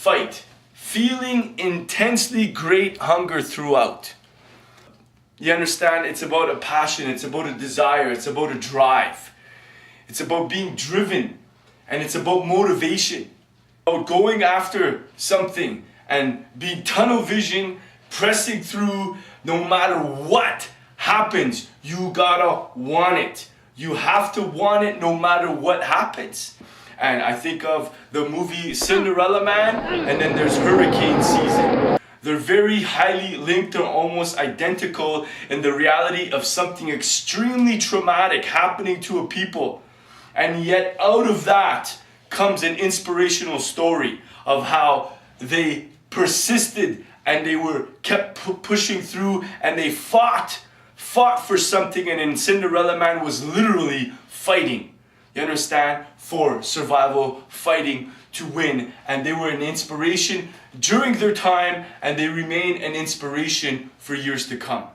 fight. Feeling intensely great hunger throughout. You understand? It's about a passion, it's about a desire, it's about a drive. It's about being driven, and it's about motivation. About going after something and being tunnel vision, pressing through no matter what happens. You gotta want it. You have to want it no matter what happens. And I think of the movie Cinderella Man, and then there's hurricane season. They're very highly linked or almost identical in the reality of something extremely traumatic happening to a people. And yet out of that comes an inspirational story of how they persisted and they were kept pushing through, and they fought for something. And in Cinderella Man was literally fighting. You understand? For survival, fighting to win. And they were an inspiration during their time, and they remain an inspiration for years to come.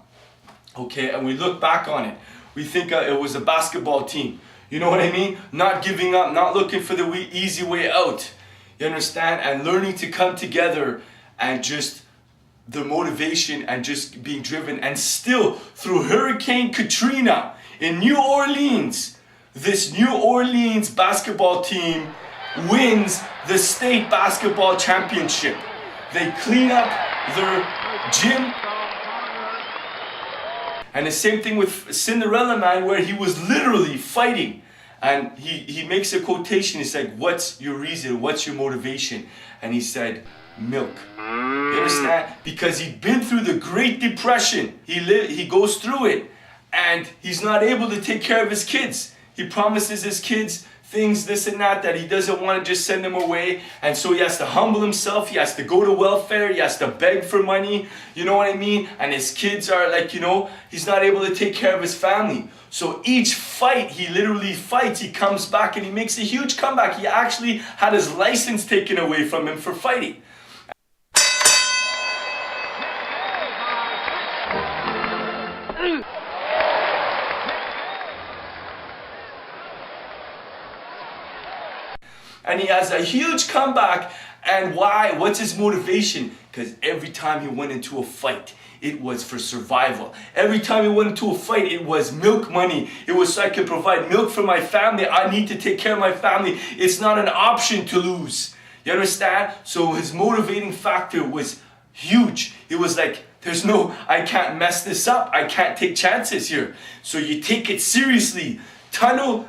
Okay, and we look back on it. We think it was a basketball team. You know what I mean? Not giving up, not looking for the easy way out. You understand? And learning to come together, and just the motivation and just being driven. And still, through Hurricane Katrina in New Orleans, this New Orleans basketball team wins the state basketball championship. They clean up their gym. And the same thing with Cinderella Man, where he was literally fighting. And he makes a quotation. He's like, what's your reason? What's your motivation? And he said, milk. You understand? Because he'd been through the Great Depression. He goes through it, and he's not able to take care of his kids. He promises his kids things, this and that he doesn't want to just send them away. And so he has to humble himself. He has to go to welfare. He has to beg for money. You know what I mean? And his kids are like, he's not able to take care of his family. So each fight, he literally fights. He comes back and he makes a huge comeback. He actually had his license taken away from him for fighting. And he has a huge comeback. And why? What's his motivation? Because every time he went into a fight, it was for survival. Every time he went into a fight, it was milk money. It was so I could provide milk for my family. I need to take care of my family. It's not an option to lose. You understand? So his motivating factor was huge. It was like, I can't mess this up. I can't take chances here. So you take it seriously. Tunnel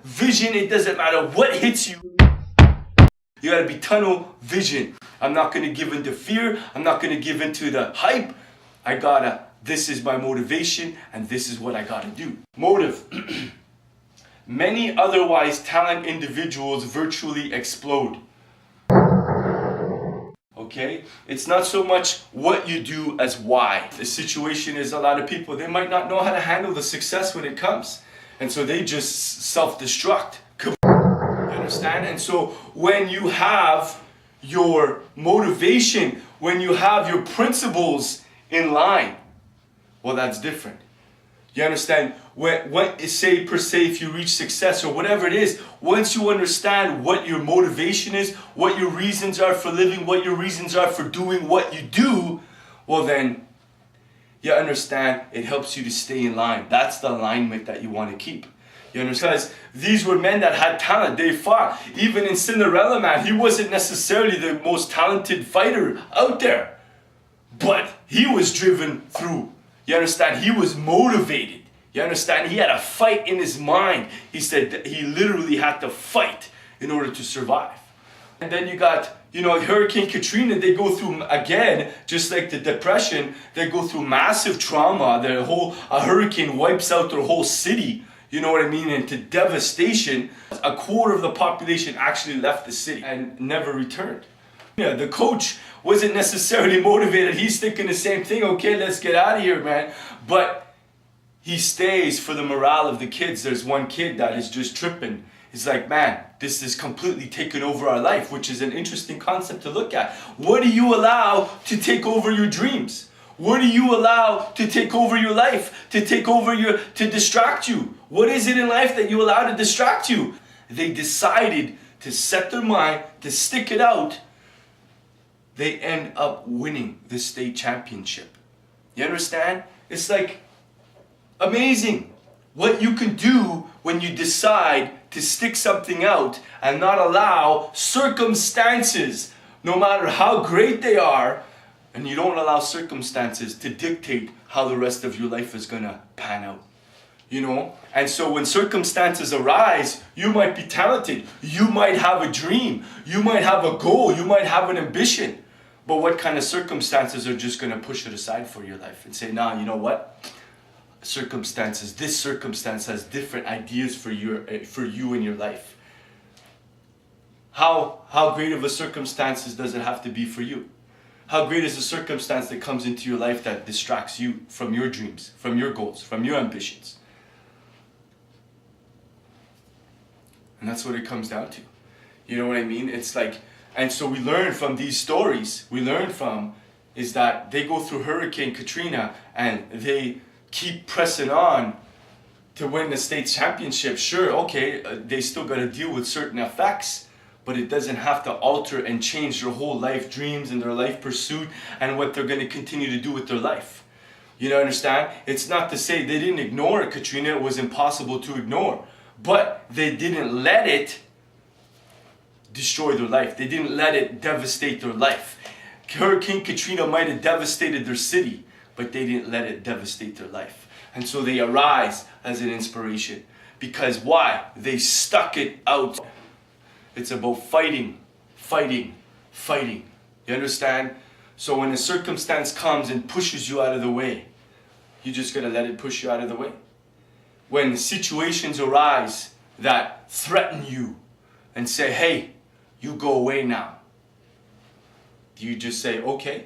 vision. It doesn't matter what hits you. You gotta be tunnel vision. I'm not gonna give in to fear. I'm not gonna give in to the hype. This is my motivation, and this is what I gotta do. Motive. Many otherwise talented individuals virtually explode. Okay? It's not so much what you do as why. The situation is a lot of people, they might not know how to handle the success when it comes. And so they just self-destruct. You understand? And so when you have your motivation, when you have your principles in line, well, that's different. You understand? If you reach success or whatever it is, once you understand what your motivation is, what your reasons are for living, what your reasons are for doing what you do, well then, you understand, it helps you to stay in line. That's the alignment that you want to keep. You understand? Because these were men that had talent. They fought. Even in Cinderella Man, he wasn't necessarily the most talented fighter out there. But he was driven through. You understand? He was motivated. You understand? He had a fight in his mind. He said that he literally had to fight in order to survive. And then you got, Hurricane Katrina, they go through, again, just like the Depression, they go through massive trauma. A hurricane wipes out their whole city, you know what I mean, into devastation. A quarter of the population actually left the city and never returned. Yeah, the coach wasn't necessarily motivated. He's thinking the same thing. Okay, let's get out of here, man. But he stays for the morale of the kids. There's one kid that is just tripping. He's like, man, this is completely taken over our life, which is an interesting concept to look at. What do you allow to take over your dreams? What do you allow to take over your life, to distract you? What is it in life that you allow to distract you? They decided to set their mind, to stick it out, they end up winning the state championship. You understand? It's like amazing what you can do when you decide to stick something out and not allow circumstances, no matter how great they are, and you don't allow circumstances to dictate how the rest of your life is gonna pan out. You know? And so when circumstances arise, you might be talented, you might have a dream, you might have a goal, you might have an ambition. But what kind of circumstances are just gonna push it aside for your life and say, nah, you know what? This circumstance has different ideas for you in your life. How great of a circumstances does it have to be for you? How great is the circumstance that comes into your life that distracts you from your dreams, from your goals, from your ambitions? And that's what it comes down to. You know what I mean? It's like, and so we learn from these stories, is that they go through Hurricane Katrina and they keep pressing on to win the state championship. Sure, okay, they still got to deal with certain effects, but it doesn't have to alter and change their whole life dreams and their life pursuit and what they're going to continue to do with their life. You know, understand? It's not to say they didn't ignore Katrina, it was impossible to ignore, but they didn't let it destroy their life. They didn't let it devastate their life. Hurricane Katrina might have devastated their city, but they didn't let it devastate their life. And so they arise as an inspiration. Because why? They stuck it out. It's about fighting, fighting, fighting. You understand? So when a circumstance comes and pushes you out of the way, you just gotta let it push you out of the way. When situations arise that threaten you and say, hey, you go away now, do you just say, okay?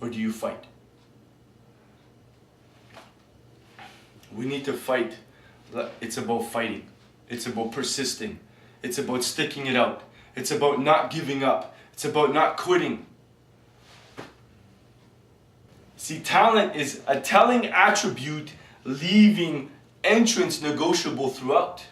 Or do you fight? We need to fight. It's about fighting. It's about persisting. It's about sticking it out. It's about not giving up. It's about not quitting. See, talent is a telling attribute, leaving entrance negotiable throughout.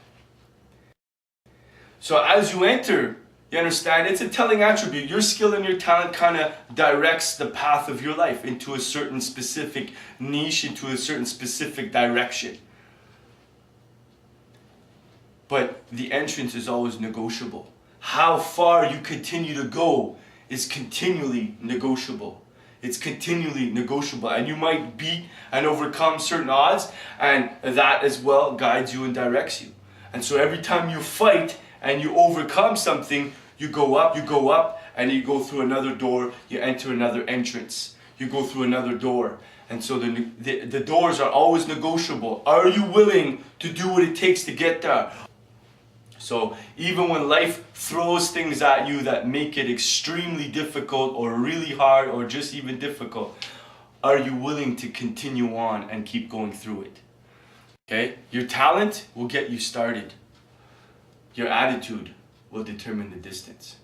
So as you enter, you understand, it's a telling attribute. Your skill and your talent kind of directs the path of your life into a certain specific niche, into a certain specific direction. But the entrance is always negotiable. How far you continue to go is continually negotiable. It's continually negotiable. And you might beat and overcome certain odds, and that as well guides you and directs you. And so every time you fight and you overcome something, you go up, and you go through another door, you enter another entrance. You go through another door. And so the doors are always negotiable. Are you willing to do what it takes to get there? So even when life throws things at you that make it extremely difficult or really hard or just even difficult, are you willing to continue on and keep going through it? Okay? Your talent will get you started. Your attitude will determine the distance.